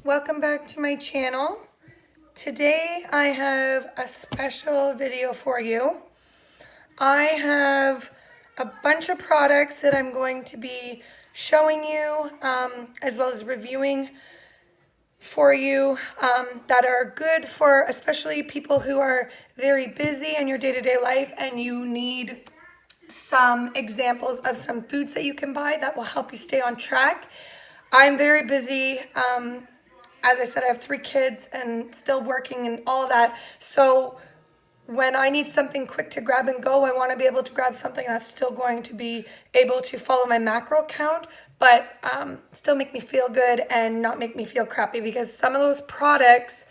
welcome back to my channel. Today I have a special video for you. I have a bunch of products that I'm going to be showing you as well as reviewing for you that are good for especially people who are very busy in your day-to-day life and you need some examples of some foods that you can buy that will help you stay on track. I'm very busy. As I said, I have 3 kids and still working and all that. So when I need something quick to grab and go, I want to be able to grab something that's still going to be able to follow my macro count, but still make me feel good and not make me feel crappy, because some of those products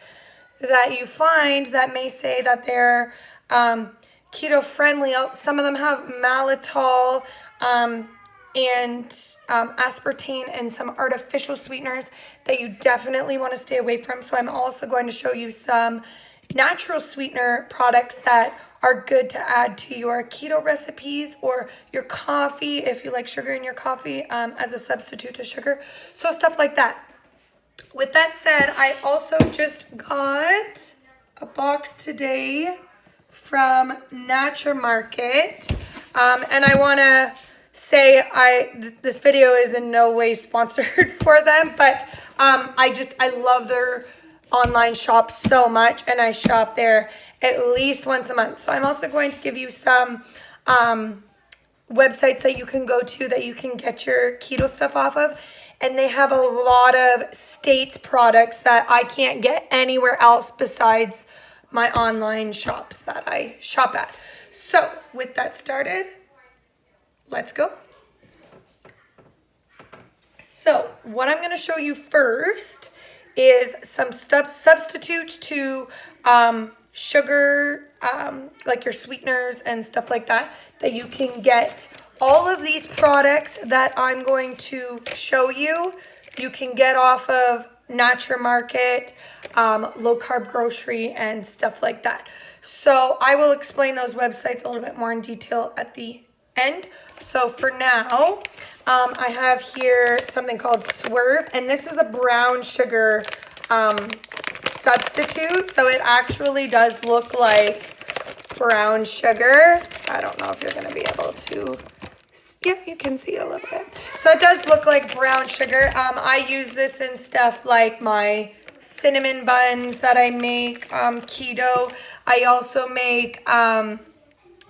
that you find that may say that they're keto friendly, some of them have maltitol, and aspartame and some artificial sweeteners that you definitely want to stay away from. So I'm also going to show you some natural sweetener products that are good to add to your keto recipes or your coffee if you like sugar in your coffee as a substitute to sugar. So stuff like that. With that said, I also just got a box today from Nature Market, and I want to say this video is in no way sponsored for them, but I love their online shop so much, and I shop there at least once a month. So I'm also going to give you some websites that you can go to that you can get your keto stuff off of, and they have a lot of States products that I can't get anywhere else besides my online shops that I shop at. So with that started, let's go. So what I'm going to show you first is some substitutes to sugar, like your sweeteners and stuff like that you can get. All of these products that I'm going to show you, you can get off of Nature Market, Low Carb Grocery, and stuff like that. So I will explain those websites a little bit more in detail at the end. So for now, I have here something called Swerve, and this is a brown sugar substitute. So it actually does look like brown sugar. I don't know if you're going to be able to. Yeah, you can see a little bit. So it does look like brown sugar. I use this in stuff like my cinnamon buns that I make keto. I also make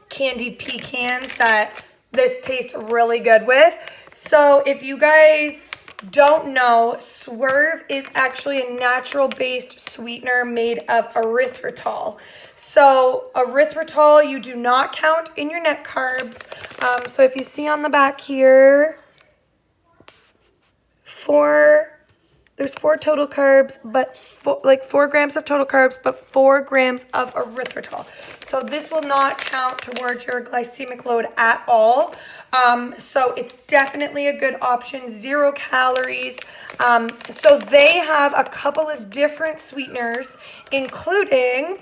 candied pecans that this tastes really good with. So if you guys don't know, Swerve is actually a natural-based sweetener made of erythritol. So erythritol you do not count in your net carbs. So if you see on the back here, there's 4 total carbs, but 4 grams of total carbs, but 4 grams of erythritol. So this will not count towards your glycemic load at all. So it's definitely a good option, 0 calories. So they have a couple of different sweeteners, including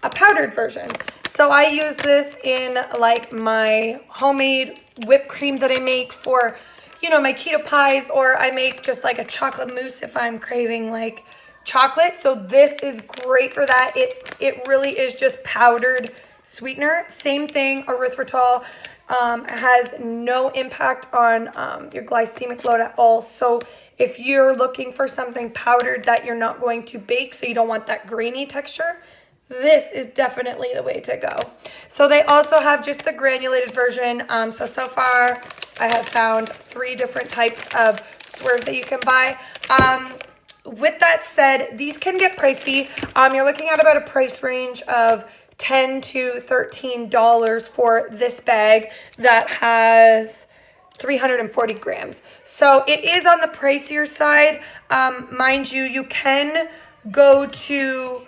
a powdered version. So I use this in like my homemade whipped cream that I make for, you know, my keto pies, or I make just like a chocolate mousse if I'm craving like chocolate. So this is great for that. It really is just powdered sweetener. Same thing, erythritol has no impact on your glycemic load at all. So if you're looking for something powdered that you're not going to bake, so you don't want that grainy texture, this is definitely the way to go. So they also have just the granulated version. So far I have found 3 different types of Swerve that you can buy. With that said, these can get pricey. You're looking at about a price range of $10 to $13 for this bag that has 340 grams. So it is on the pricier side. Mind you, you can go to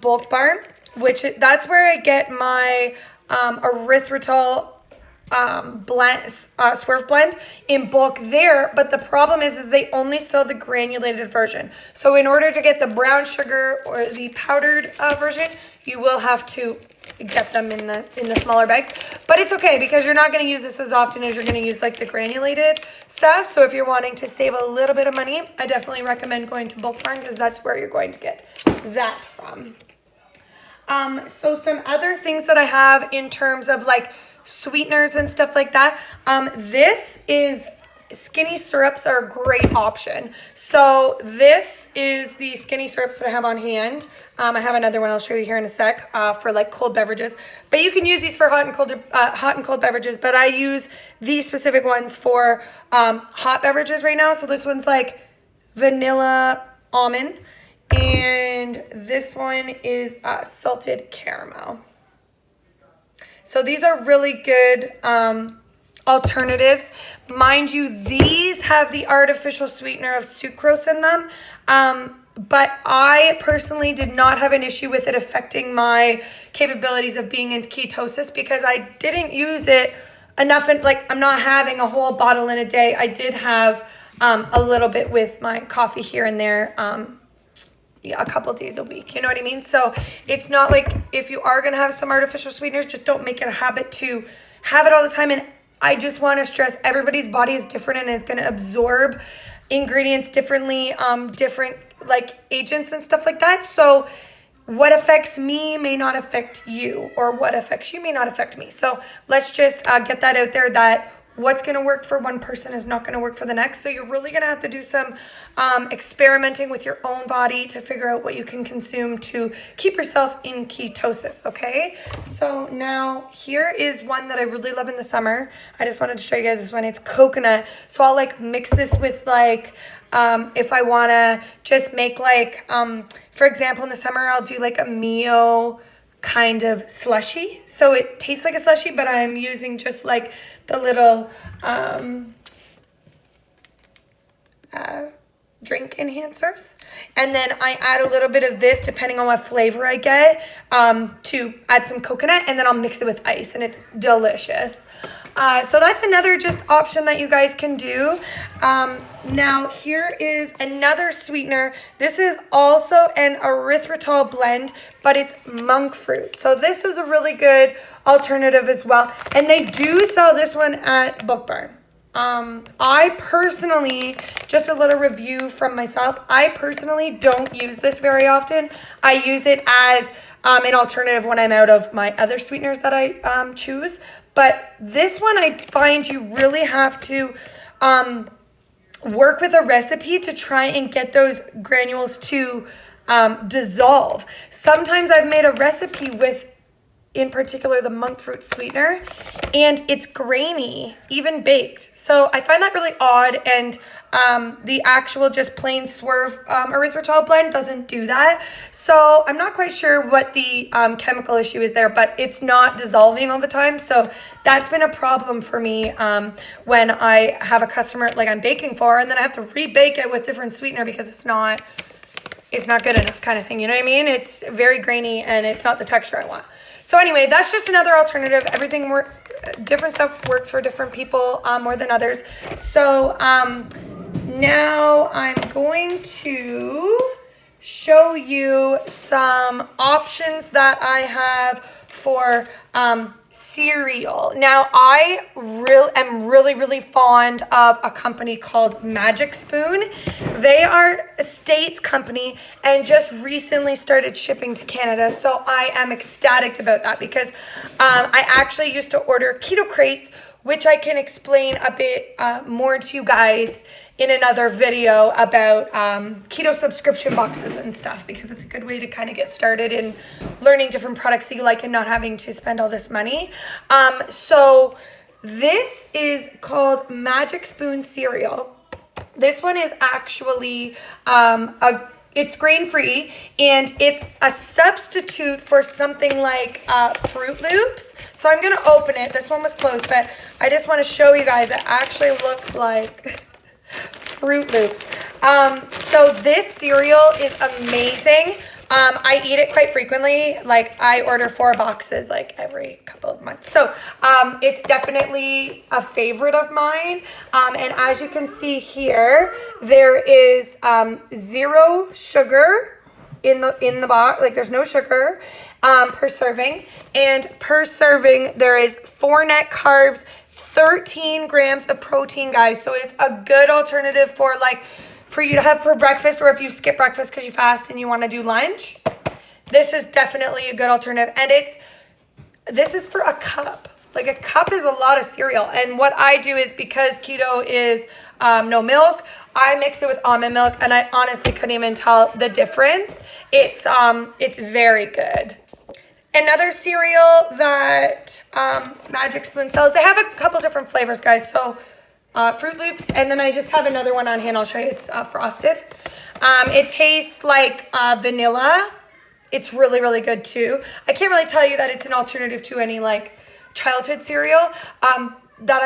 Bulk Barn, that's where I get my erythritol Swerve blend in bulk there. But the problem is they only sell the granulated version. So in order to get the brown sugar or the powdered version, you will have to get them in the smaller bags. But it's okay because you're not going to use this as often as you're going to use like the granulated stuff. So if you're wanting to save a little bit of money, I definitely recommend going to Bulk Barn because that's where you're going to get that from. So some other things that I have in terms of like sweeteners and stuff like that. This is skinny syrups are a great option. So this is the skinny syrups that I have on hand. I have another one I'll show you here in a sec for like cold beverages. But you can use these for hot and cold beverages. But I use these specific ones for hot beverages right now. So this one's like vanilla almond. And this one is salted caramel. So these are really good alternatives. Mind you, these have the artificial sweetener of sucrose in them. But I personally did not have an issue with it affecting my capabilities of being in ketosis because I didn't use it enough. Like I'm not having a whole bottle in a day. I did have a little bit with my coffee here and there. A couple days a week, you know what I mean? So it's not like if you are gonna have some artificial sweeteners, just don't make it a habit to have it all the time. And I just want to stress everybody's body is different and is going to absorb ingredients differently, different like agents and stuff like that. So what affects me may not affect you, or what affects you may not affect me. So let's just get that out there that what's going to work for one person is not going to work for the next. So you're really going to have to do some experimenting with your own body to figure out what you can consume to keep yourself in ketosis, okay? So now here is one that I really love in the summer. I just wanted to show you guys this one. It's coconut. So I'll like mix this with like, if I want to just make like, for example, in the summer, I'll do like a Mio kind of slushy. So it tastes like a slushy, but I'm using just like the little drink enhancers. And then I add a little bit of this, depending on what flavor I get, to add some coconut, and then I'll mix it with ice, and it's delicious. So that's another just option that you guys can do. Now here is another sweetener. This is also an erythritol blend, but it's monk fruit. So this is a really good alternative as well. And they do sell this one at Bulk Barn. I personally, just a little review from myself, I personally don't use this very often. I use it as an alternative when I'm out of my other sweeteners that I choose. But this one, I find you really have to work with a recipe to try and get those granules to dissolve. Sometimes I've made a recipe with, in particular, the monk fruit sweetener, and it's grainy, even baked. So I find that really odd, and the actual just plain Swerve erythritol blend doesn't do that. So I'm not quite sure what the chemical issue is there, but it's not dissolving all the time. So that's been a problem for me when I have a customer like I'm baking for, and then I have to rebake it with different sweetener because it's not good enough kind of thing. You know what I mean? It's very grainy and it's not the texture I want. So anyway, that's just another alternative. Different stuff works for different people more than others. So now I'm going to show you some options that I have for cereal. Now, I am really fond of a company called Magic Spoon. They are a States company and just recently started shipping to Canada. So I am ecstatic about that because I actually used to order keto crates, which I can explain a bit more to you guys in another video about keto subscription boxes and stuff, because it's a good way to kind of get started in learning different products that you like and not having to spend all this money. So this is called Magic Spoon cereal. This one is actually it's grain-free, and it's a substitute for something like Fruit Loops. So I'm going to open it. This one was closed, but I just want to show you guys it actually looks like Fruit Loops. So this cereal is amazing. I eat it quite frequently. Like I order 4 boxes like every couple of months. So it's definitely a favorite of mine. And as you can see here, there is 0 sugar in the box. Like there's no sugar per serving. And per serving, there is 4 net carbs, 13 grams of protein, guys. So it's a good alternative for you to have for breakfast, or if you skip breakfast because you fast and you want to do lunch. This is definitely a good alternative. And this is for a cup. Like a cup is a lot of cereal. And what I do is, because keto is no milk, I mix it with almond milk, and I honestly couldn't even tell the difference. It's very good. Another cereal that Magic Spoon sells, they have a couple different flavors, guys. So Fruit Loops, and then I just have another one on hand. I'll show you. It's frosted. It tastes like vanilla. It's really, really good too. I can't really tell you that it's an alternative to any like childhood cereal that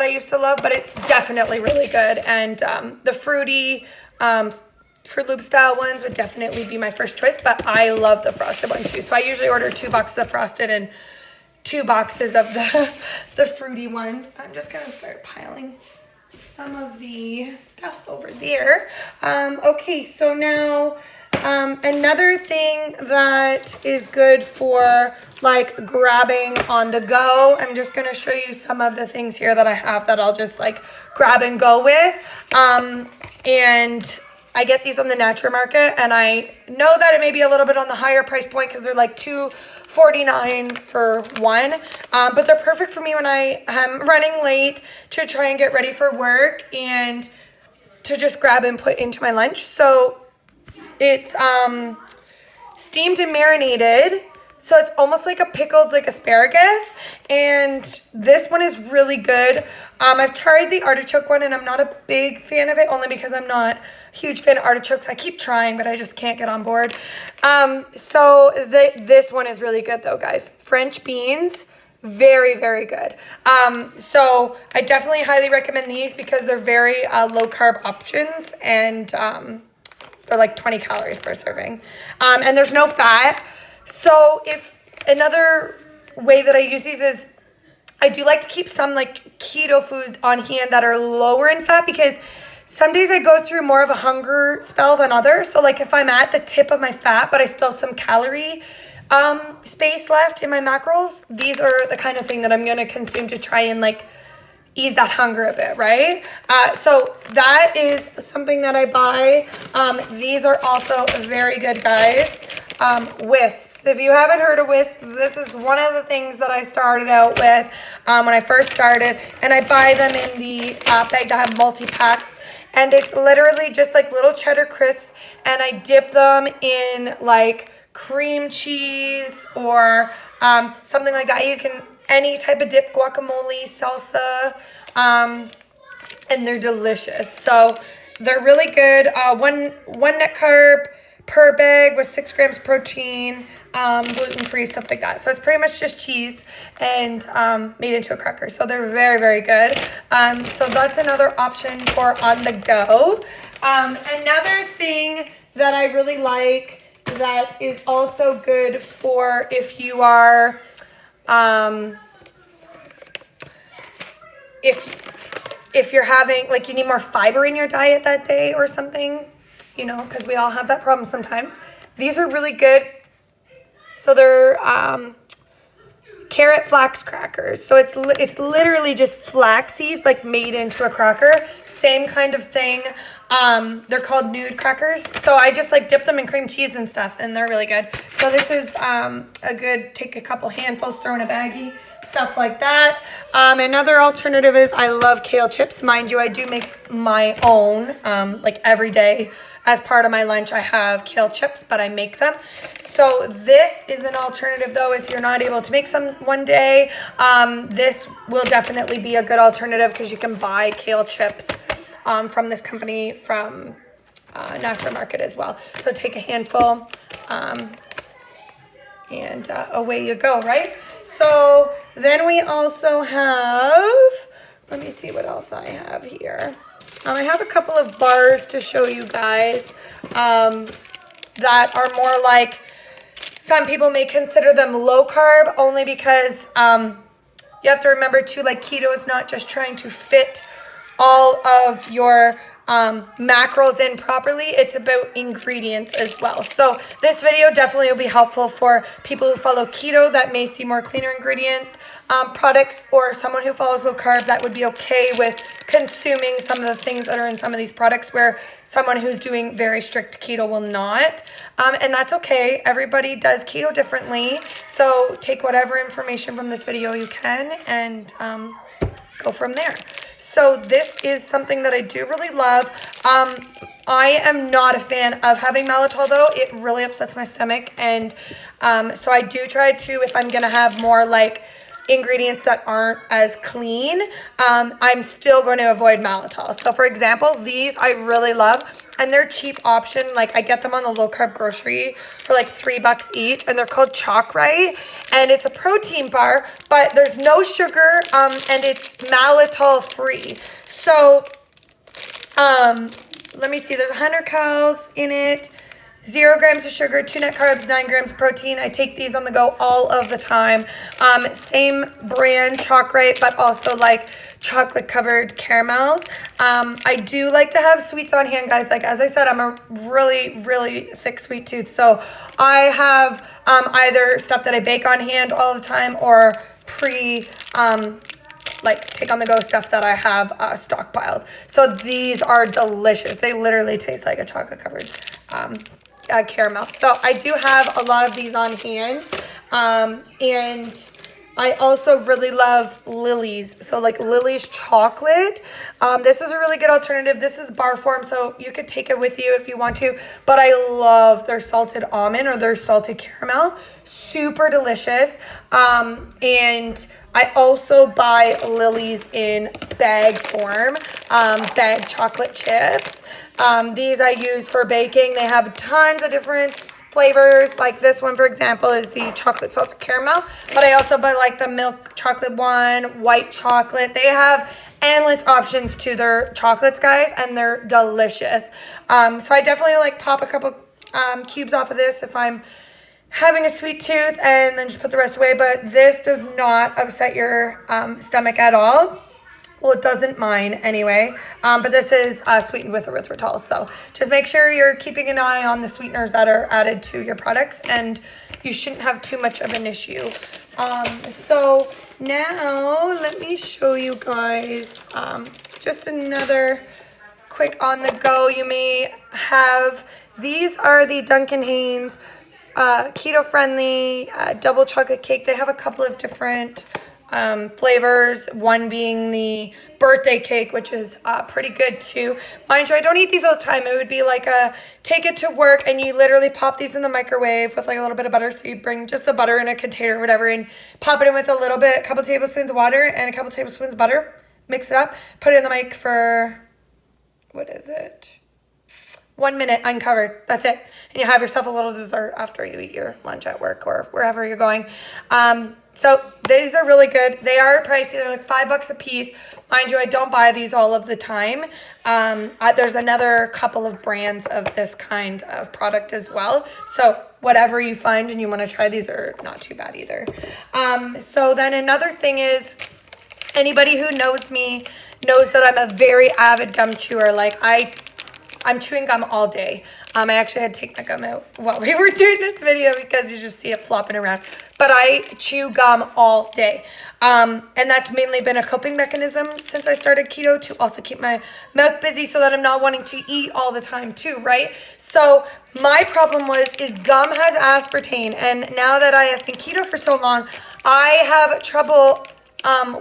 I used to love, but it's definitely really good. And the fruity Fruit Loop style ones would definitely be my first choice, but I love the frosted one too. So I usually order 2 boxes of frosted and 2 boxes of the fruity ones. I'm just gonna start piling some of the stuff over there. Okay, so now another thing that is good for like grabbing on the go, I'm just gonna show you some of the things here that I have that I'll just like grab and go with. And I get these on the Natural Market, and I know that it may be a little bit on the higher price point because they're like $2.49 for one, but they're perfect for me when I am running late to try and get ready for work and to just grab and put into my lunch. So it's steamed and marinated, so it's almost like a pickled like asparagus, and this one is really good. I've tried the artichoke one, and I'm not a big fan of it, only because I'm not a huge fan of artichokes. I keep trying, but I just can't get on board. So this one is really good though, guys. French beans, very, very good. So I definitely highly recommend these because they're very low carb options, and they're like 20 calories per serving. And there's no fat. So if another way that I use these is, I do like to keep some like keto foods on hand that are lower in fat, because some days I go through more of a hunger spell than others. So like if I'm at the tip of my fat, but I still have some calorie space left in my macros, these are the kind of thing that I'm going to consume to try and like ease that hunger a bit, right? So that is something that I buy. These are also very good, guys. Wisps. If you haven't heard of wisps, this is one of the things that I started out with when I first started, and I buy them in the bag that have multi-packs, and it's literally just like little cheddar crisps, and I dip them in like cream cheese or something like that. You can, any type of dip, guacamole, salsa, and they're delicious. So they're really good. One net carb per bag with 6 grams protein, gluten-free, stuff like that. So it's pretty much just cheese and made into a cracker. So they're very, very good. So that's another option for on the go. Another thing that I really like that is also good for if you are, if you're having, like, you need more fiber in your diet that day or something, you know, because we all have that problem sometimes. These are really good. So they're carrot flax crackers. So it's literally just flax seeds like made into a cracker. Same kind of thing. They're called nude crackers. So I just like dip them in cream cheese and stuff, and they're really good. So this is a good, take a couple handfuls, throw in a baggie, stuff like that. Another alternative is I love kale chips. Mind you, I do make my own like every day. As part of my lunch, I have kale chips, but I make them. So this is an alternative, though, if you're not able to make some one day. This will definitely be a good alternative because you can buy kale chips from this company from Natural Market as well. So take a handful and away you go, right? So then we also have, let me see what else I have here. I have a couple of bars to show you guys that are more like, some people may consider them low carb, only because you have to remember too, like keto is not just trying to fit all of your macros in properly. It's about ingredients as well. So this video definitely will be helpful for people who follow keto that may see more cleaner ingredient products, or someone who follows low carb that would be okay with consuming some of the things that are in some of these products, where someone who's doing very strict keto will not. And that's okay. Everybody does keto differently. So take whatever information from this video you can and go from there. So this is something that I do really love. I am not a fan of having maltitol though. It really upsets my stomach. And so I do try to, if I'm going to have more like ingredients that aren't as clean, I'm still going to avoid maltitol. So for example, these I really love, and they're cheap option. Like I get them on the low carb grocery for like $3 each, and they're called Chalk Right, and it's a protein bar, but there's no sugar, and it's maltitol free. So let me see, there's 100 calories in it, 0 grams of sugar, 2 net carbs, 9 grams of protein. I take these on the go all of the time. Same brand, Chalk Right, but also like chocolate covered caramels. I do like to have sweets on hand, guys. Like, as I said, I'm a really, really thick sweet tooth. So I have either stuff that I bake on hand all the time, or like take on the go stuff that I have stockpiled. So these are delicious. They literally taste like a chocolate covered caramel. So I do have a lot of these on hand. And I also really love Lily's. So like Lily's chocolate. This is a really good alternative. This is bar form, so you could take it with you if you want to. But I love their salted almond or their salted caramel. Super delicious. And I also buy Lily's in bag form, bag chocolate chips. These I use for baking. They have tons of different flavors. Like this one, for example, is the chocolate salted caramel. But I also buy like the milk chocolate one, white chocolate. They have endless options to their chocolates, guys, and they're delicious. So I definitely like pop a couple cubes off of this if I'm having a sweet tooth, and then just put the rest away. But this does not upset your stomach at all. Well, it doesn't mine anyway, but this is sweetened with erythritol. So just make sure you're keeping an eye on the sweeteners that are added to your products, and you shouldn't have too much of an issue. So now let me show you guys just another quick on the go. You may have, these are the Duncan Haynes keto friendly double chocolate cake. They have a couple of different flavors, one being the birthday cake, which is pretty good too. Mind you, I don't eat these all the time. It would be like a take it to work, and you literally pop these in the microwave with like a little bit of butter. So you bring just the butter in a container or whatever, and pop it in with a couple tablespoons of water and a couple tablespoons of butter. Mix it up, put it in the mic for, what is it? 1 minute uncovered. That's it. And you have yourself a little dessert after you eat your lunch at work or wherever you're going. So these are really good. They are pricey. They're like $5 a piece. Mind you, I don't buy these all of the time. There's another couple of brands of this kind of product as well. So whatever you find and you want to try, these are not too bad either. So then another thing is, anybody who knows me knows that I'm a very avid gum chewer. Like I'm chewing gum all day. I actually had to take my gum out while we were doing this video because you just see it flopping around. But I chew gum all day. And that's mainly been a coping mechanism since I started keto, to also keep my mouth busy so that I'm not wanting to eat all the time too, right? So my problem is gum has aspartame. And now that I have been keto for so long, I have trouble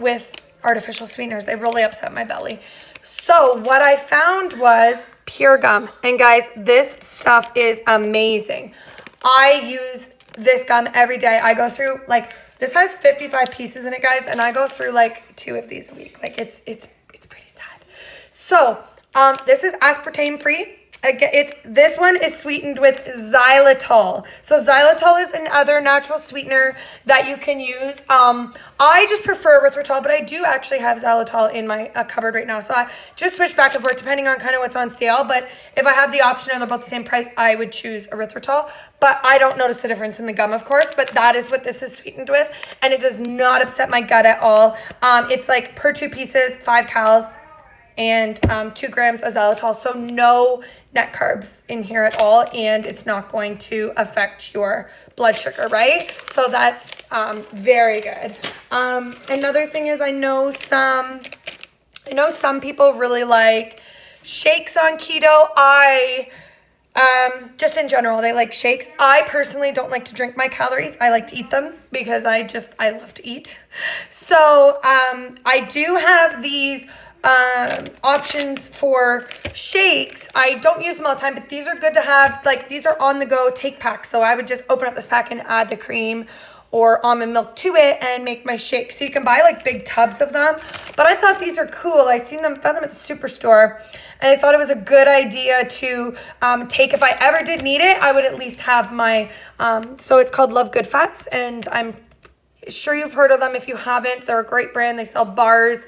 with artificial sweeteners. They really upset my belly. So what I found was pure gum. And guys, this stuff is amazing. I use this gum every day. I go through, like, this has 55 pieces in it, guys, and I go through like 2 of these a week. Like, it's pretty sad. So this is aspartame free. Again, this one is sweetened with xylitol. So xylitol is another natural sweetener that you can use. I just prefer erythritol, but I do actually have xylitol in my cupboard right now. So I just switch back and forth depending on kind of what's on sale. But if I have the option and they're both the same price, I would choose erythritol. But I don't notice the difference in the gum, of course. But that is what this is sweetened with, and it does not upset my gut at all. It's like per 2 pieces, 5 calories. and 2 grams of xylitol. So no net carbs in here at all, and it's not going to affect your blood sugar, right? So that's very good. Another thing is I know some people really like shakes on keto. Just in general, they like shakes. I personally don't like to drink my calories. I like to eat them because I love to eat. So I do have these options for shakes. I don't use them all the time, but these are good to have. Like, these are on the go take packs. So I would just open up this pack and add the cream or almond milk to it and make my shake. So you can buy like big tubs of them. But I thought these are cool. I found them at the superstore, and I thought it was a good idea to take. If I ever did need it, I would at least have my, so it's called Love Good Fats, and I'm sure you've heard of them. If you haven't, they're a great brand. They sell bars,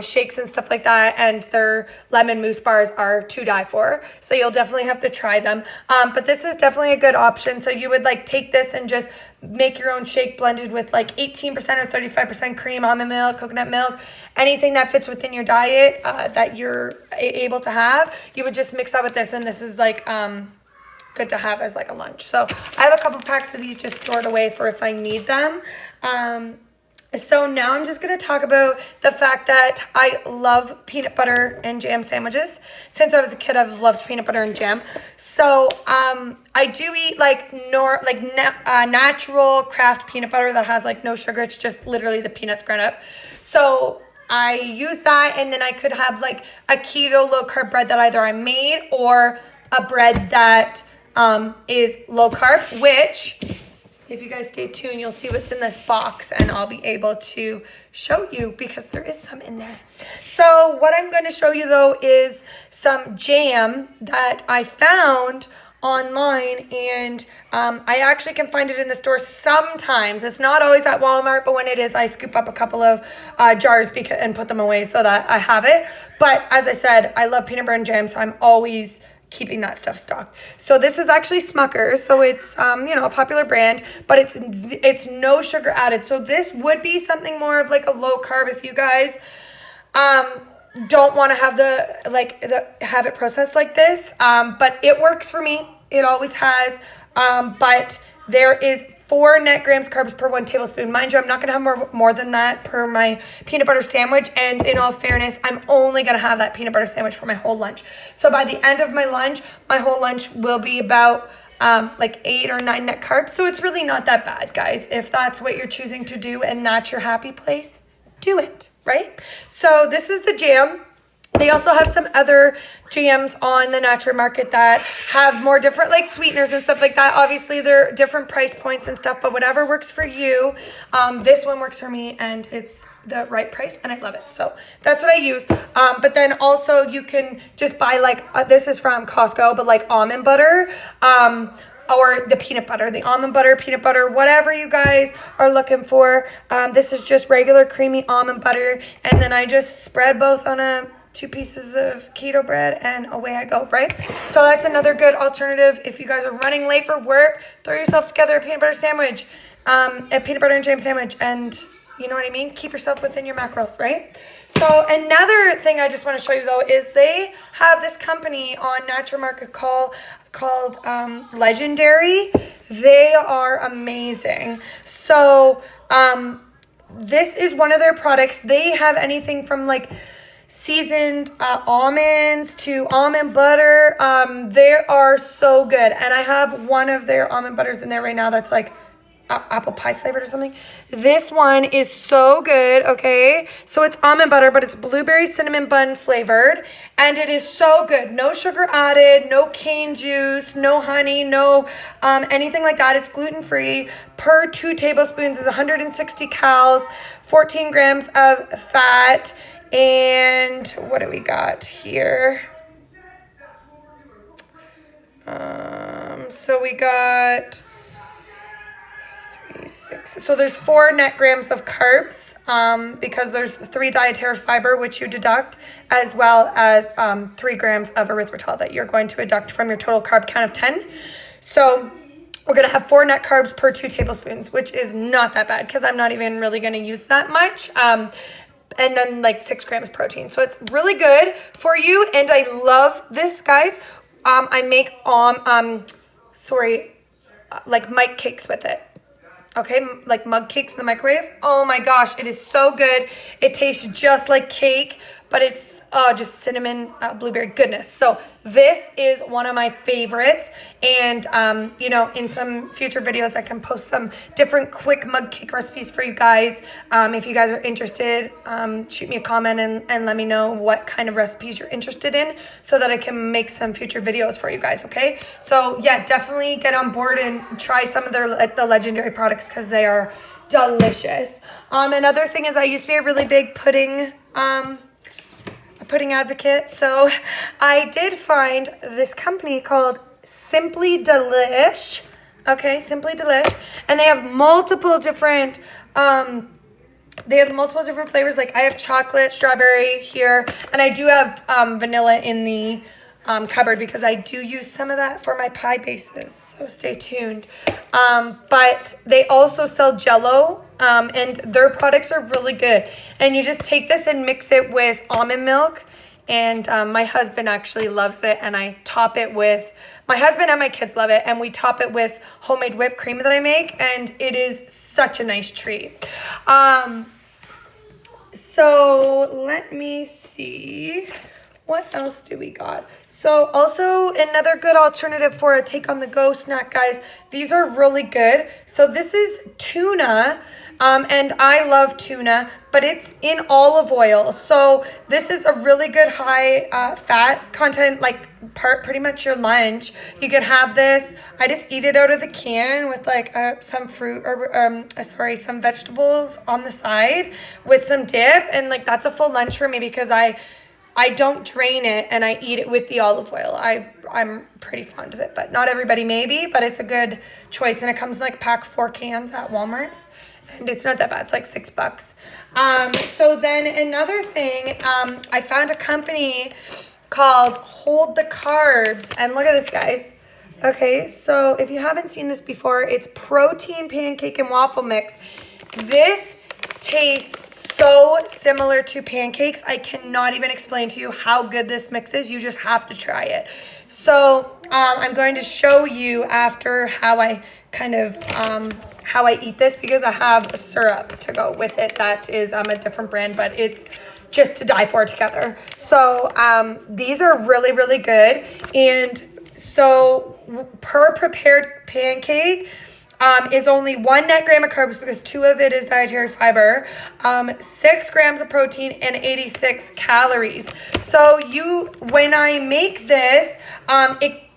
shakes and stuff like that, and their lemon mousse bars are to die for. So you'll definitely have to try them. But this is definitely a good option. So you would like take this and just make your own shake blended with like 18% or 35% cream, almond milk, coconut milk, anything that fits within your diet that you're able to have. You would just mix that with this, and this is like good to have as like a lunch. So I have a couple packs of these just stored away for if I need them. So now I'm just going to talk about the fact that I love peanut butter and jam sandwiches. Since I was a kid, I've loved peanut butter and jam. So I do eat like natural craft peanut butter that has like no sugar. It's just literally the peanuts ground up. So I use that, and then I could have like a keto low carb bread that either I made or a bread that is low carb, which if you guys stay tuned, you'll see what's in this box, and I'll be able to show you because there is some in there. So what I'm going to show you though is some jam that I found online, and I actually can find it in the store sometimes. It's not always at Walmart, but when it is, I scoop up a couple of jars and put them away so that I have it. But as I said, I love peanut butter and jam, so I'm always keeping that stuff stocked. So this is actually Smucker's, so it's a popular brand, but it's no sugar added. So this would be something more of like a low carb if you guys don't want to have have it processed like this. But it works for me. It always has. But there is 4 net grams carbs per 1 tablespoon. Mind you, I'm not going to have more than that per my peanut butter sandwich. And in all fairness, I'm only going to have that peanut butter sandwich for my whole lunch. So by the end of my lunch, my whole lunch will be about 8 or 9 net carbs. So it's really not that bad, guys. If that's what you're choosing to do and that's your happy place, do it, right? So this is the jam. They also have some other jams on the natural market that have more different like sweeteners and stuff like that. Obviously, they're different price points and stuff, but whatever works for you. This one works for me, and it's the right price, and I love it. So that's what I use. But then also you can just buy this is from Costco, but like almond butter. Or the peanut butter, the almond butter, peanut butter, whatever you guys are looking for. This is just regular creamy almond butter, and then I just spread both on 2 pieces of keto bread, and away I go, right? So that's another good alternative. If you guys are running late for work, throw yourself together a peanut butter sandwich, a peanut butter and jam sandwich, and you know what I mean? Keep yourself within your macros, right? So another thing I just want to show you though is they have this company on Natural Market called Legendary. They are amazing. So this is one of their products. They have anything from like seasoned almonds to almond butter. They are so good, and I have one of their almond butters in there right now that's like apple pie flavored or something. This one is so good. Okay, so it's almond butter, but it's blueberry cinnamon bun flavored, and it is so good. No sugar added, no cane juice, no honey, no anything like that. It's gluten free. Per 2 tablespoons is 160 calories, 14 grams of fat. And what do we got here? So we got 3, 6. So there's 4 net grams of carbs because there's 3 dietary fiber, which you deduct, as well as 3 grams of erythritol that you're going to deduct from your total carb count of 10. So we're going to have 4 net carbs per 2 tablespoons, which is not that bad because I'm not even really going to use that much. and then like 6 grams protein. So it's really good for you. And I love this, guys. I make like mite cakes with it. Okay, like mug cakes in the microwave. Oh my gosh, it is so good. It tastes just like cake, but it's just cinnamon, blueberry goodness. So this is one of my favorites. And, you know, in some future videos, I can post some different quick mug cake recipes for you guys. If you guys are interested, shoot me a comment and let me know what kind of recipes you're interested in so that I can make some future videos for you guys, okay? So yeah, definitely get on board and try some of the legendary products because they are delicious. Another thing is I used to be a really big pudding advocate. So I did find this company called Simply Delish. Okay, Simply Delish. And they have multiple different flavors. Like I have chocolate, strawberry here, and I do have vanilla in the cupboard because I do use some of that for my pie bases. So stay tuned. But they also sell Jell-O. And their products are really good. And you just take this and mix it with almond milk. And my husband actually loves it. And I top it with, my husband and my kids love it. And we top it with homemade whipped cream that I make. And it is such a nice treat. So let me see. What else do we got? So also another good alternative for a take-on-the-go snack, guys. These are really good. So this is tuna, and I love tuna, but it's in olive oil. So this is a really good high fat content, like pretty much your lunch. You could have this. I just eat it out of the can with like some fruit or some vegetables on the side with some dip, and like that's a full lunch for me because I don't drain it and I eat it with the olive oil. I'm pretty fond of it, but not everybody may be, but it's a good choice. And it comes in like pack 4 cans at Walmart. And it's not that bad. It's like $6. So then another thing, I found a company called Hold the Carbs. And look at this, guys. Okay, so if you haven't seen this before, it's protein pancake and waffle mix. This tastes so similar to pancakes. I cannot even explain to you how good this mix is. You just have to try it. So I'm going to show you after how I how I eat this because I have a syrup to go with it that is a different brand, but it's just to die for together. So these are really, really good. And so per prepared pancake, is only 1 net gram of carbs because 2 of it is dietary fiber, 6 grams of protein, and 86 calories. So when I make this,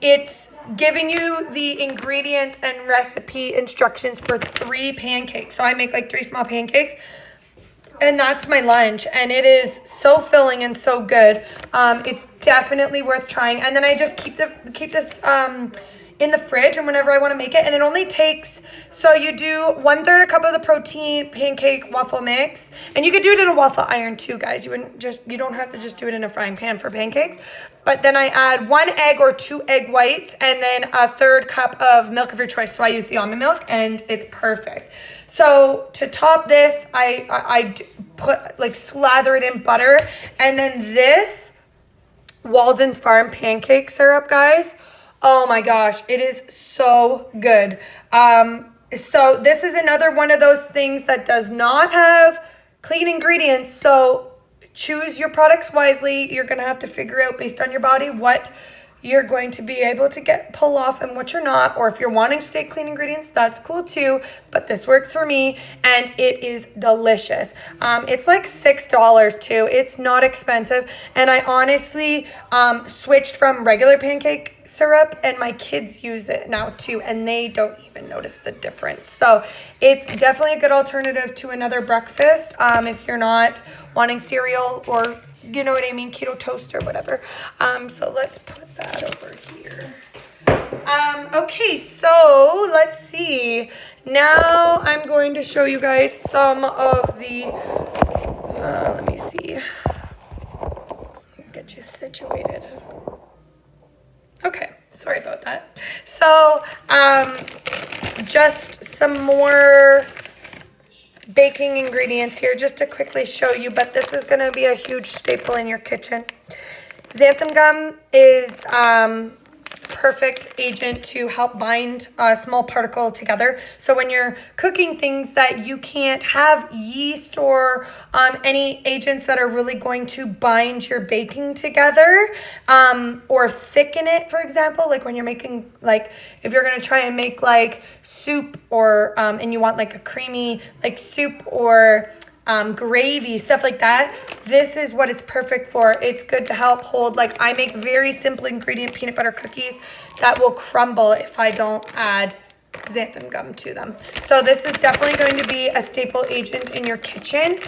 it's giving you the ingredients and recipe instructions for 3 pancakes. So I make like 3 small pancakes. And that's my lunch, and it is so filling and so good. It's definitely worth trying. And then I just keep this in the fridge, and whenever I want to make it, and it only takes, so you do 1/3 a cup of the protein pancake waffle mix, and you could do it in a waffle iron too, guys. You don't have to just do it in a frying pan for pancakes. But then I add 1 egg or 2 egg whites, and then a 1/3 cup of milk of your choice. So I use the almond milk, and it's perfect. So to top this, I put slather it in butter, and then this Walden's Farm pancake syrup, guys. Oh my gosh, it is so good. So this is another one of those things that does not have clean ingredients. So choose your products wisely. You're going to have to figure out based on your body what you're going to be able to pull off and what you're not. Or if you're wanting to stay clean ingredients, that's cool too. But this works for me and it is delicious. It's like $6 too. It's not expensive. And I honestly switched from regular pancake syrup and my kids use it now too, and they don't even notice the difference. So it's definitely a good alternative to another breakfast if you're not wanting cereal or, you know what I mean, keto toast or whatever. So let's put that over here. Okay, so let's see. Now I'm going to show you guys some of the, let me see, get you situated. Okay, sorry about that. So, just some more baking ingredients here just to quickly show you, but this is going to be a huge staple in your kitchen. Xanthan gum is perfect agent to help bind a small particle together. So when you're cooking things that you can't have yeast or any agents that are really going to bind your baking together or thicken it, for example, like when you're making, like if you're going to try and make like soup or and you want like a creamy like soup or gravy, stuff like that, this is what it's perfect for. It's good to help hold, like I make very simple ingredient peanut butter cookies that will crumble if I don't add xanthan gum to them. So this is definitely going to be a staple agent in your kitchen.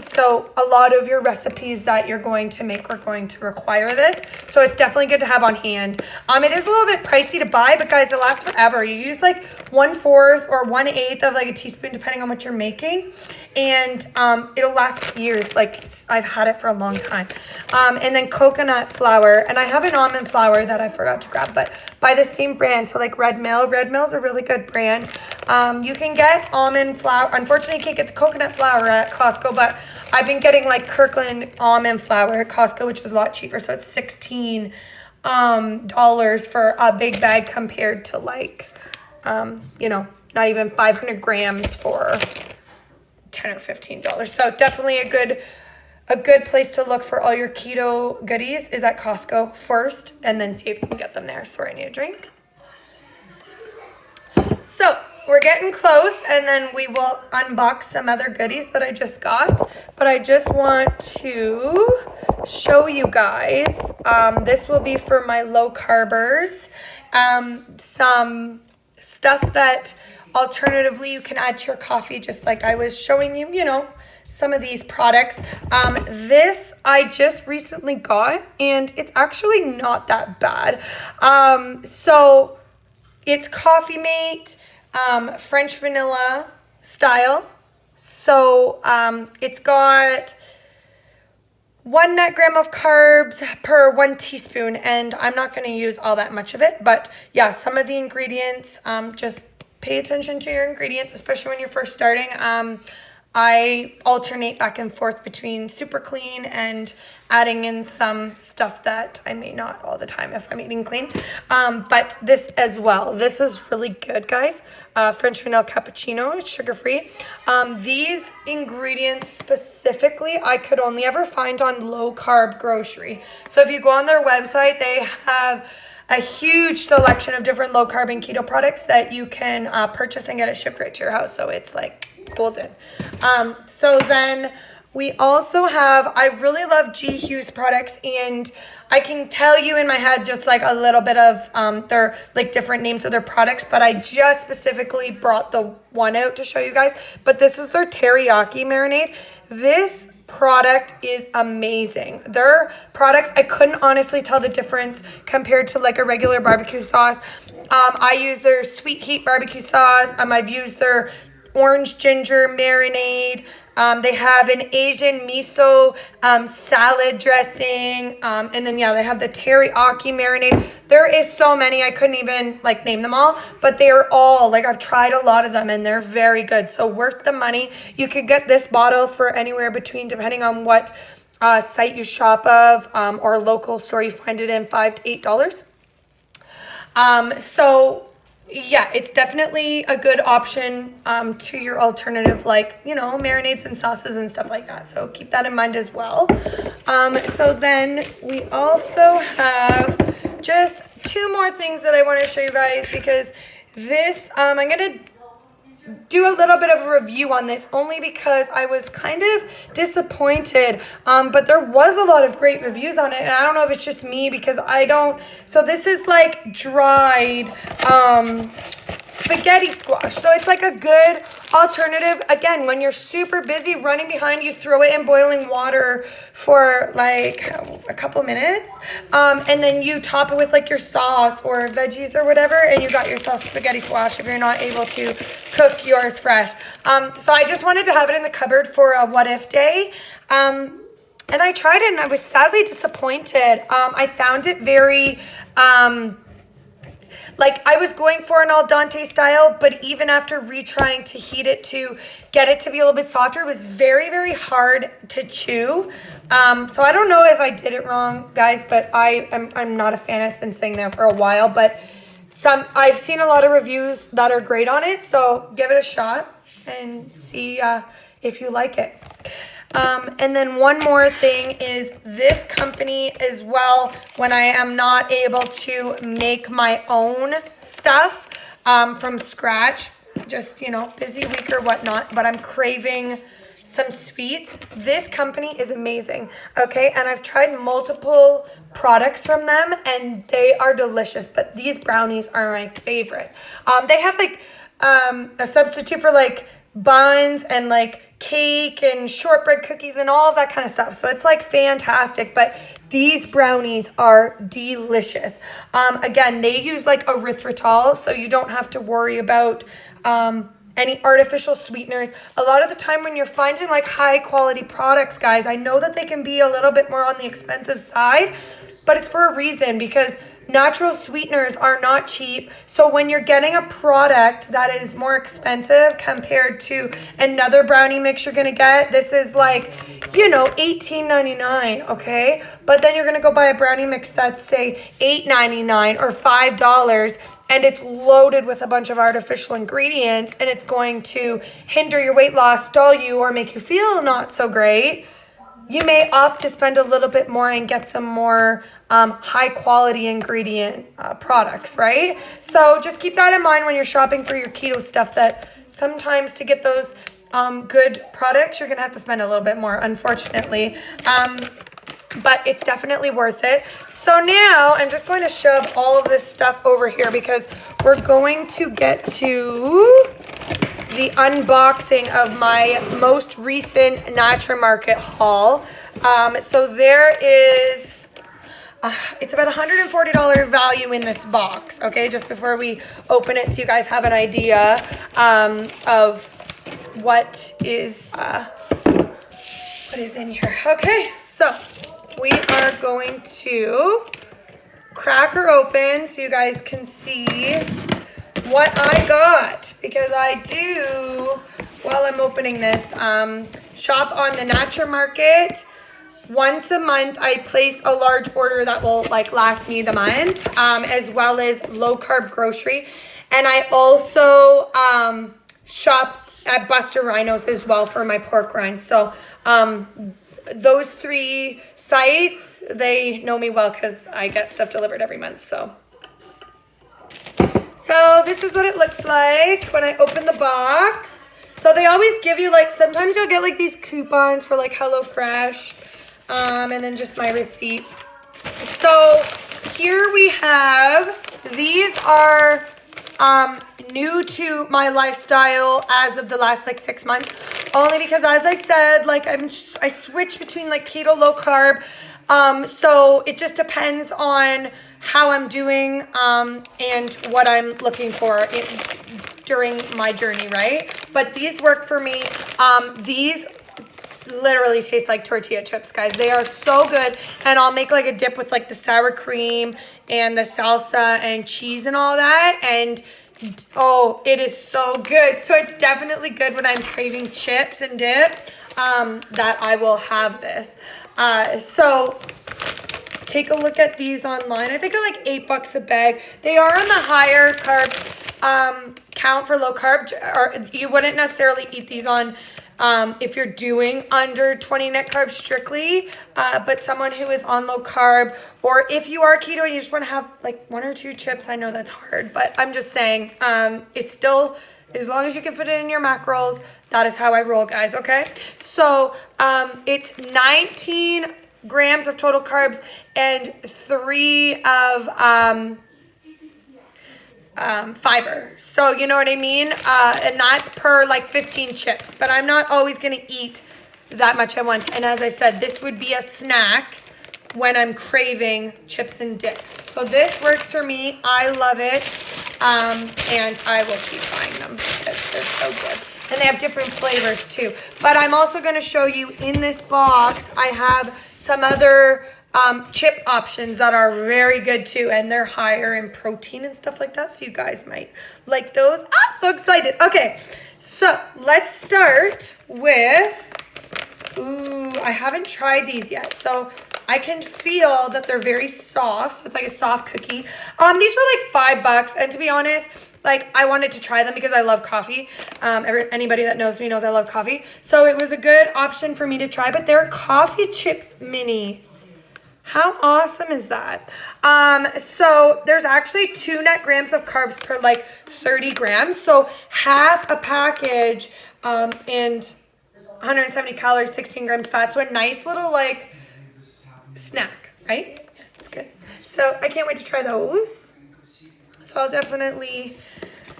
So a lot of your recipes that you're going to make are going to require this. So it's definitely good to have on hand. It is a little bit pricey to buy, but guys, it lasts forever. You use like 1/4 or 1/8 of like a teaspoon, depending on what you're making. And it'll last years. Like I've had it for a long time. And then coconut flour, and I have an almond flour that I forgot to grab, but by the same brand. So like Red Mill's a really good brand. You can get almond flour. Unfortunately, you can't get the coconut flour at Costco, but I've been getting like Kirkland almond flour at Costco, which is a lot cheaper. So it's $16 for a big bag compared to like, not even 500 grams for $10 or $15. So definitely a good place to look for all your keto goodies is at Costco first, and then see if you can get them there. Sorry, I need a drink. So we're getting close, and then we will unbox some other goodies that I just got. But I just want to show you guys. This will be for my low carbers. Some stuff that alternatively you can add to your coffee, just like I was showing you, some of these products. This I just recently got, and it's actually not that bad. So it's Coffee Mate, French vanilla style. So it's got 1 net gram of carbs per 1 teaspoon, and I'm not going to use all that much of it, but yeah, some of the ingredients, just pay attention to your ingredients, especially when you're first starting. I alternate back and forth between super clean and adding in some stuff that I may not all the time if I'm eating clean. But this as well. This is really good, guys. French vanilla cappuccino, it's sugar-free. These ingredients specifically, I could only ever find on low-carb grocery. So if you go on their website, they have a huge selection of different low-carb and keto products that you can purchase and get it shipped right to your house. So it's like golden. So then we also have, I really love G Hughes products, and I can tell you in my head just like a little bit of their like different names of their products, but I just specifically brought the one out to show you guys. But this is their teriyaki marinade. This product is amazing. Their products, I couldn't honestly tell the difference compared to like a regular barbecue sauce. I use their sweet heat barbecue sauce. I've used their orange ginger marinade. They have an Asian miso salad dressing. And then, yeah, they have the teriyaki marinade. There is so many. I couldn't even like name them all, but they are all like, I've tried a lot of them and they're very good. So worth the money. You could get this bottle for anywhere between, depending on what site you shop of or local store you find it in, $5 to $8. So yeah, it's definitely a good option to your alternative, like, marinades and sauces and stuff like that. So keep that in mind as well. So then we also have just 2 more things that I want to show you guys, because this, I'm going to do a little bit of a review on this only because I was kind of disappointed, but there was a lot of great reviews on it, and I don't know if it's just me because I don't. So this is like dried spaghetti squash. So it's like a good alternative. Again, when you're super busy running behind, you throw it in boiling water for like a couple minutes, and then you top it with like your sauce or veggies or whatever, and you got yourself spaghetti squash if you're not able to cook yours fresh. So I just wanted to have it in the cupboard for a what if day. And I tried it and I was sadly disappointed. I found it very like I was going for an al dente style, but even after retrying to heat it to get it to be a little bit softer, it was very, very hard to chew. So I don't know if I did it wrong, guys, but I'm not a fan. It's been sitting there for a while, but I've seen a lot of reviews that are great on it, so give it a shot and see if you like it. And then one more thing is this company as well, when I am not able to make my own stuff from scratch, just, you know, busy week or whatnot, but I'm craving some sweets. This company is amazing, okay? And I've tried multiple products from them and they are delicious, but these brownies are my favorite. They have like a substitute for like buns and like cake and shortbread cookies and all of that kind of stuff. So it's like fantastic, but these brownies are delicious. Again, they use like erythritol, so you don't have to worry about any artificial sweeteners. A lot of the time when you're finding like high quality products, guys, I know that they can be a little bit more on the expensive side, but it's for a reason, because natural sweeteners are not cheap. So when you're getting a product that is more expensive compared to another brownie mix you're gonna get, this is like, you know, $18.99, okay? But then you're gonna go buy a brownie mix that's say $8.99 or $5, and it's loaded with a bunch of artificial ingredients, and it's going to hinder your weight loss, stall you, or make you feel not so great. You may opt to spend a little bit more and get some more high quality ingredient products, right? So just keep that in mind when you're shopping for your keto stuff, that sometimes to get those good products, you're gonna have to spend a little bit more, unfortunately. But it's definitely worth it. So now I'm just going to shove all of this stuff over here because we're going to get to the unboxing of my most recent Nature Market haul. So there is, it's about $140 value in this box, okay? Just before we open it, so you guys have an idea of what is in here. Okay, so we are going to crack her open so you guys can see what I got, because I do, while I'm opening this, shop on the Nature Market. Once a month, I place a large order that will like last me the month, as well as low carb grocery. And I also shop at Buster Rhinos as well for my pork rinds. So those three sites, they know me well because I get stuff delivered every month. So this is what it looks like when I open the box. So they always give you like, sometimes you'll get like these coupons for like HelloFresh, and then just my receipt. So here we have, these are new to my lifestyle as of the last like 6 months, only because, as I said, like I switch between like keto, low carb, so it just depends on how I'm doing and what I'm looking for during my journey, right? But these work for me. These literally taste like tortilla chips, guys. They are so good. And I'll make like a dip with like the sour cream and the salsa and cheese and all that, and oh, it is so good. So it's definitely good when I'm craving chips and dip, that I will have this. So take a look at these online. I think they're like $8 a bag. They are on the higher carb count for low carb, or you wouldn't necessarily eat these on if you're doing under 20 net carbs strictly, but someone who is on low carb, or if you are keto and you just want to have like 1 or 2 chips, I know that's hard, but I'm just saying, it's still, as long as you can fit it in your macros, that is how I roll, guys, okay? So it's 19 grams of total carbs and 3 of fiber. So you know what I mean? And that's per like 15 chips, but I'm not always going to eat that much at once. And as I said, this would be a snack when I'm craving chips and dip. So this works for me. I love it. And I will keep buying them because they're so good. And they have different flavors too. But I'm also going to show you in this box, I have some other chip options that are very good too, and they're higher in protein and stuff like that, so you guys might like those. I'm so excited. Okay, so let's start with, ooh, I haven't tried these yet, so I can feel that they're very soft, so it's like a soft cookie. These were like $5, and to be honest, like I wanted to try them because I love coffee. Anybody that knows me knows I love coffee, so it was a good option for me to try, but they're coffee chip minis. How awesome is that? So there's actually 2 net grams of carbs per like 30 grams. So half a package, and 170 calories, 16 grams fat. So a nice little like snack, right? It's good. So I can't wait to try those. So I'll definitely,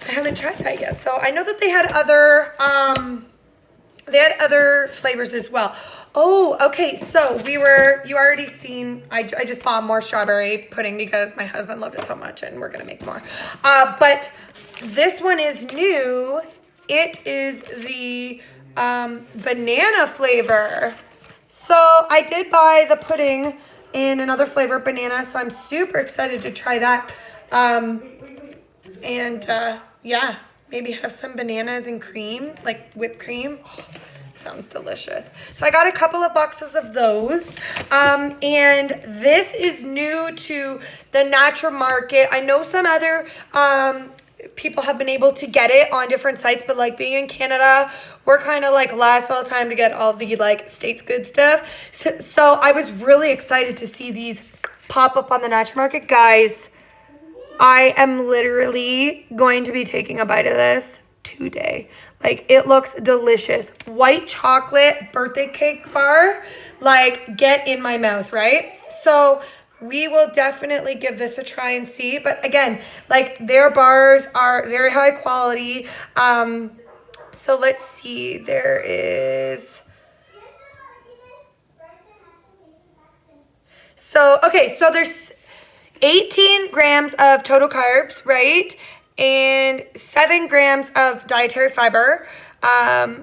I haven't tried that yet. So I know that they had other flavors as well. Oh, okay, so you already seen, I just bought more strawberry pudding because my husband loved it so much and we're gonna make more. But this one is new. It is the banana flavor. So I did buy the pudding in another flavor, banana, so I'm super excited to try that. Yeah, maybe have some bananas and cream, like whipped cream. Oh, sounds delicious. So I got a couple of boxes of those. And this is new to the natural market. I know some other people have been able to get it on different sites, but like being in Canada, we're kind of like last all time to get all the like States good stuff. So I was really excited to see these pop up on the natural market. Guys, I am literally going to be taking a bite of this today. Like, it looks delicious. White chocolate birthday cake bar, like, get in my mouth, right? So we will definitely give this a try and see. But again, like, their bars are very high quality. So let's see. There is... So, okay, so there's 18 grams of total carbs, right? And 7 grams of dietary fiber, and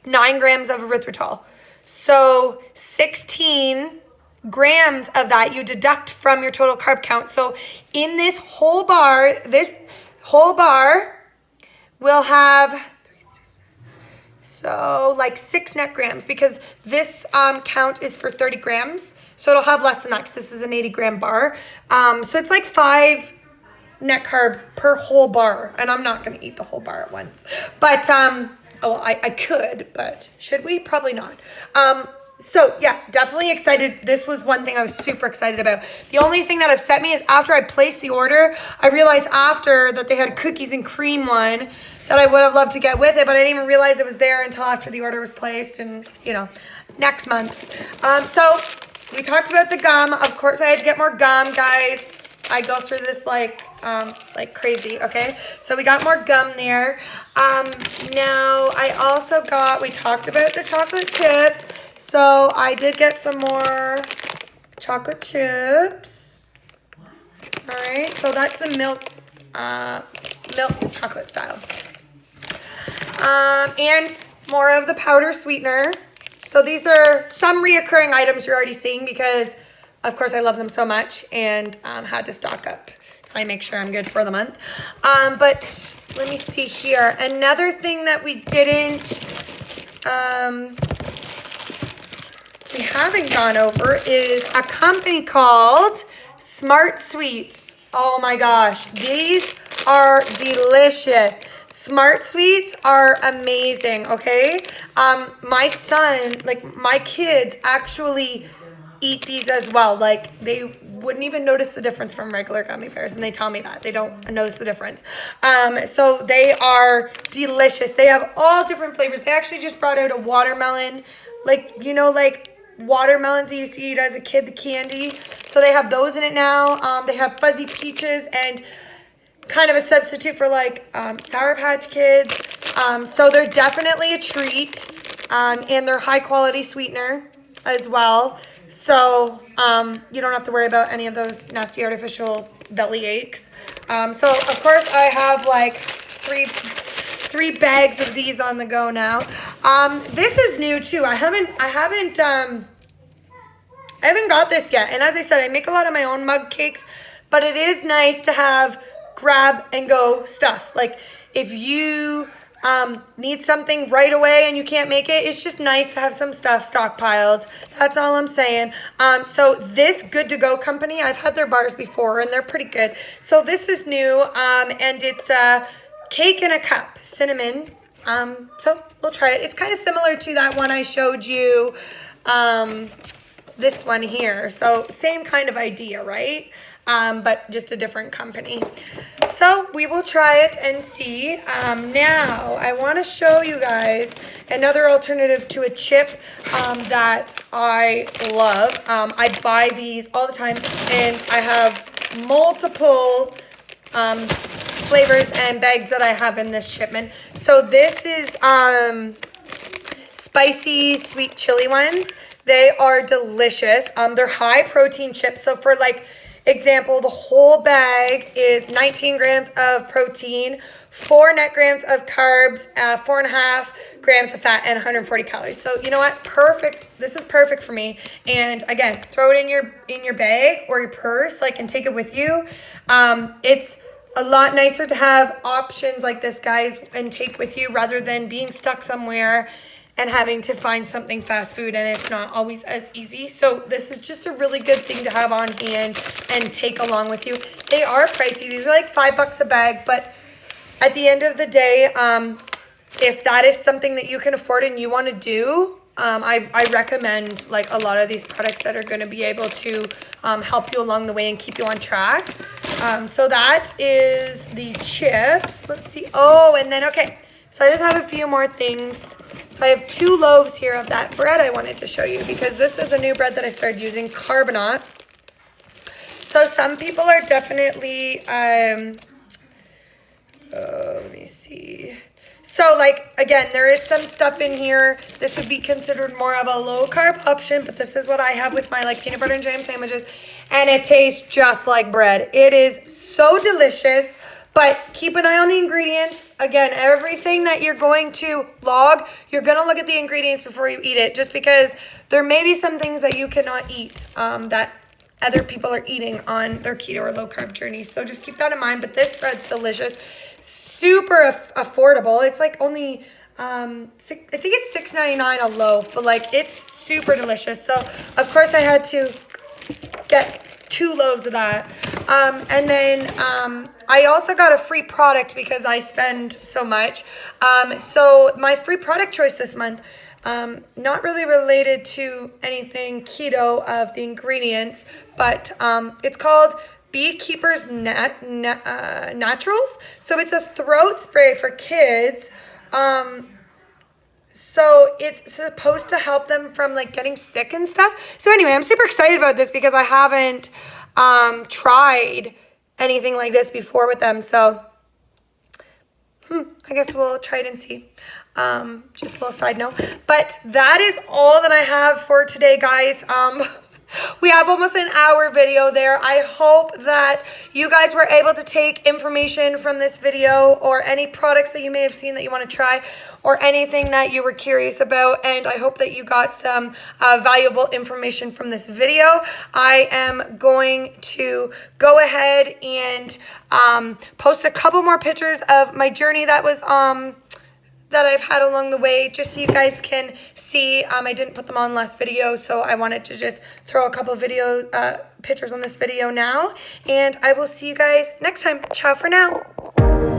9 grams of erythritol. So 16 grams of that you deduct from your total carb count. So in this whole bar will have, so like 6 net grams, because this count is for 30 grams. So it'll have less than that because this is an 80 gram bar. So it's like 5 net carbs per whole bar. And I'm not going to eat the whole bar at once. But, I could, but should we? Probably not. So yeah, definitely excited. This was one thing I was super excited about. The only thing that upset me is after I placed the order, I realized after that they had cookies and cream one that I would have loved to get with it, but I didn't even realize it was there until after the order was placed and, next month. So we talked about the gum. Of course, I had to get more gum, guys. I go through this like crazy, okay? So we got more gum there. Now I also we talked about the chocolate chips. So I did get some more chocolate chips. All right, so that's the milk chocolate style. And more of the powder sweetener. So these are some reoccurring items you're already seeing because, of course, I love them so much and had to stock up. So I make sure I'm good for the month. But let me see here. Another thing that we haven't gone over is a company called Smart Sweets. Oh my gosh, these are delicious. Smart Sweets are amazing, okay? My son, like my kids actually eat these as well. Like they wouldn't even notice the difference from regular gummy bears, and they tell me that. They don't notice the difference. So they are delicious. They have all different flavors. They actually just brought out a watermelon, like watermelons I used to eat as a kid, the candy. So they have those in it now. They have fuzzy peaches and kind of a substitute for like Sour Patch Kids. So they're definitely a treat, and they're high quality sweetener as well. So you don't have to worry about any of those nasty artificial belly aches. So of course I have like three bags of these on the go now. This is new too. I haven't I haven't got this yet. And as I said, I make a lot of my own mug cakes, but it is nice to have grab and go stuff. Like if you need something right away and you can't make it, it's just nice to have some stuff stockpiled. That's all I'm saying. So this Good To Go company, I've had their bars before and they're pretty good. So this is new, and it's a cake in a cup, cinnamon. So we'll try it. It's kind of similar to that one I showed you, this one here. So same kind of idea, right? But just a different company. So we will try it and see. Now I want to show you guys another alternative to a chip that I love. I buy these all the time and I have multiple flavors and bags that I have in this shipment. So this is spicy sweet chili ones. They are delicious. They're high protein chips. So for like example, the whole bag is 19 grams of protein, 4 net grams of carbs, 4.5 grams of fat, and 140 calories. So you know what? Perfect. This is perfect for me. And again, throw it in your bag or your purse, like, and take it with you. It's a lot nicer to have options like this, guys, and take with you rather than being stuck somewhere and having to find something fast food, and it's not always as easy. So this is just a really good thing to have on hand and take along with you. They are pricey. These are like $5 a bag, but at the end of the day, if that is something that you can afford and you want to do, I recommend like a lot of these products that are going to be able to help you along the way and keep you on track. So that is the chips. Let's see. Oh, and then, okay. So I just have a few more things. So I have 2 loaves here of that bread I wanted to show you because this is a new bread that I started using, carbonate. So some people are definitely, let me see. So like, again, there is some stuff in here. This would be considered more of a low carb option, but this is what I have with my like peanut butter and jam sandwiches. And it tastes just like bread. It is so delicious. But keep an eye on the ingredients. Again, everything that you're going to log, you're going to look at the ingredients before you eat it, just because there may be some things that you cannot eat that other people are eating on their keto or low carb journey. So just keep that in mind. But this bread's delicious, super affordable. It's like only, I think it's $6.99 a loaf, but like it's super delicious. So of course I had to get 2 loaves of that. And then I also got a free product because I spend so much. So my free product choice this month, not really related to anything keto of the ingredients, but it's called Beekeeper's Naturals. So it's a throat spray for kids. So it's supposed to help them from like getting sick and stuff. So anyway, I'm super excited about this because I haven't tried anything like this before with them. So I guess we'll try it and see. Just a little side note. But that is all that I have for today, guys. We have almost an hour video there. I hope that you guys were able to take information from this video or any products that you may have seen that you want to try or anything that you were curious about. And I hope that you got some valuable information from this video. I am going to go ahead and post a couple more pictures of my journey that was that I've had along the way, just so you guys can see. I didn't put them on last video, so I wanted to just throw a couple video pictures on this video now, and I will see you guys next time. Ciao for now.